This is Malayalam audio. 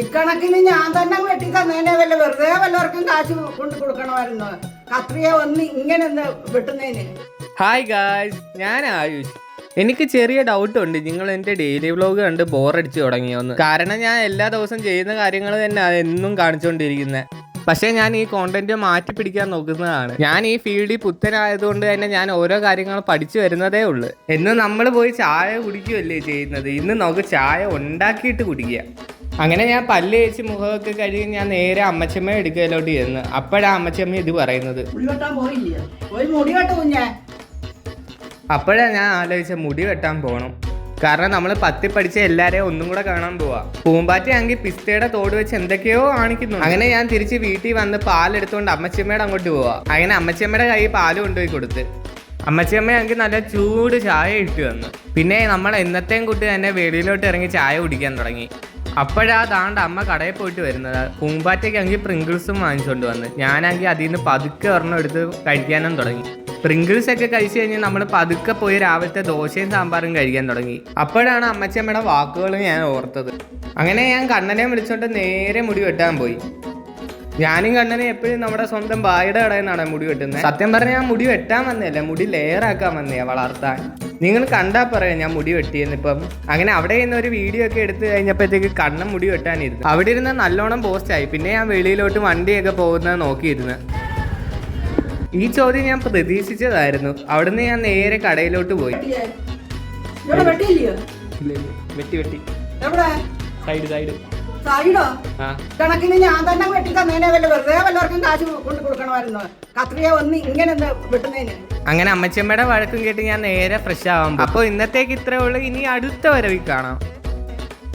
ഇക്കണക്കിന് ഞാൻ തന്നെ വെട്ടി തന്നേനെ വല്ല വെറുതെ വല്ലവർക്കും കാശ് കൊണ്ട് കൊടുക്കണമായിരുന്നു. കത്രിയ ഒന്ന് ഇങ്ങനെ ഒന്ന് വെട്ടുന്നതിന്. ഹായ് ഗായ്സ്, ഞാൻ ആയുഷ്. എനിക്ക് ചെറിയ ഡൗട്ട് ഉണ്ട്, നിങ്ങൾ എൻ്റെ ഡെയിലി വ്ലോഗ് കണ്ട് ബോറടിച്ച് തുടങ്ങിയോന്ന്. കാരണം ഞാൻ എല്ലാ ദിവസവും ചെയ്യുന്ന കാര്യങ്ങൾ തന്നെ എന്നും കാണിച്ചുകൊണ്ടിരിക്കുന്നത്. പക്ഷേ ഞാൻ ഈ കോണ്ടന്റ് മാറ്റി പിടിക്കാൻ നോക്കുന്നതാണ്. ഞാൻ ഈ ഫീൽഡിൽ പുത്തനായതുകൊണ്ട് തന്നെ ഞാൻ ഓരോ കാര്യങ്ങൾ പഠിച്ചു വരുന്നതേ ഉള്ളൂ. എന്ന് നമ്മൾ പോയി ചായ കുടിക്കുകയല്ലേ ചെയ്യുന്നത്, ഇന്ന് നമുക്ക് ചായ ഉണ്ടാക്കിയിട്ട് കുടിക്കുക. അങ്ങനെ ഞാൻ പല്ല് തേച്ച് മുഖമൊക്കെ കഴുകി ഞാൻ നേരെ അമ്മച്ചമ്മ എടുക്കലോട്ട് ചെന്ന്. അപ്പോഴാണ് അമ്മച്ചമ്മ ഇത് പറയുന്നത്. അപ്പോഴാണ് ഞാൻ ആലോചിച്ച മുടി വെട്ടാൻ പോകണം. കാരണം നമ്മൾ 10 പഠിച്ച എല്ലാവരെയും ഒന്നും കൂടെ കാണാൻ പോവാ. പൂമ്പാറ്റയാണെങ്കിൽ പിസ്തയുടെ തോട് വെച്ച് എന്തൊക്കെയോ കാണിക്കുന്നു. അങ്ങനെ ഞാൻ തിരിച്ച് വീട്ടിൽ വന്ന് പാലെടുത്തുകൊണ്ട് അമ്മച്ചമ്മയുടെ അങ്ങോട്ട് പോവാ. അങ്ങനെ അമ്മച്ചമ്മയുടെ കയ്യിൽ പാല് കൊണ്ടുപോയി കൊടുത്ത് അമ്മച്ചമ്മയാണെങ്കിൽ നല്ല ചൂട് ചായ ഇട്ട് വന്നു. പിന്നെ നമ്മൾ എന്നത്തെയും കൂട്ടി തന്നെ വെളിയിലോട്ട് ഇറങ്ങി ചായ കുടിക്കാൻ തുടങ്ങി. അപ്പോഴാതാണ്ട് അമ്മ കടയിൽ പോയിട്ട് വരുന്നത്. പൂമ്പാറ്റയ്ക്കാണെങ്കിൽ പ്രിങ്കിൾസും വാങ്ങിച്ചുകൊണ്ട് വന്ന്. ഞാനാണെങ്കിൽ അതിൽ നിന്ന് പതുക്കെ ഒരെണ്ണം എടുത്ത് കഴിക്കാനും തുടങ്ങി. പ്രിങ്കിൾസ് ഒക്കെ കഴിച്ചു കഴിഞ്ഞ് നമ്മൾ പതുക്കെ പോയി രാവിലത്തെ ദോശയും സാമ്പാറും കഴിക്കാൻ തുടങ്ങി. അപ്പോഴാണ് അമ്മച്ചമ്മയുടെ വാക്കുകൾ ഞാൻ ഓർത്തത്. അങ്ങനെ ഞാൻ കണ്ണനെ വിളിച്ചോണ്ട് നേരെ മുടി വെട്ടാൻ പോയി. ഞാനും കണ്ണനെ എപ്പോഴും നമ്മുടെ സ്വന്തം ഭായിയുടെ കടയിൽ നിന്നാണ് മുടി വെട്ടുന്നത്. സത്യം പറഞ്ഞാൽ ഞാൻ മുടി വെട്ടാൻ വന്നതല്ല, മുടി ലെയറാക്കാൻ വന്നേ, വളർത്താൻ. നിങ്ങൾ കണ്ടാൽ പറയാം ഞാൻ മുടി വെട്ടിയെന്ന്. ഇപ്പം അങ്ങനെ അവിടെ നിന്ന് ഒരു വീഡിയോ ഒക്കെ എടുത്ത് കഴിഞ്ഞപ്പോഴത്തേക്ക് കണ്ണൻ മുടി വെട്ടാനിരുന്നു. അവിടെ ഇരുന്ന് നല്ലോണം പോസ്റ്റായി. പിന്നെ ഞാൻ വെളിയിലോട്ട് വണ്ടിയൊക്കെ പോകുന്നത് നോക്കിയിരുന്നു. ഈ ചോദ്യം ഞാൻ പ്രതീക്ഷിച്ചതായിരുന്നു. അവിടുന്ന് ഞാൻ നേരെ കടയിലോട്ട് പോയി. കണക്കിന് ഞാൻ തന്നെ വെട്ടി തന്നേനെ വല്ല വെറുതെ വല്ലവർക്കും കാശ് കൊണ്ട് കൊടുക്കണമായിരുന്നു. കത്രിയ ഒന്ന് ഇങ്ങനെ ഒന്ന് വെട്ടുന്നതിന്. അങ്ങനെ അമ്മച്ചമ്മയുടെ വഴക്കും കേട്ട് ഞാൻ നേരെ ഫ്രഷ് ആവാൻ പോകും. അപ്പോൾ ഇന്നത്തേക്ക് ഇത്രേ ഉള്ളൂ. ഇനി അടുത്ത വരവിൽ കാണാം.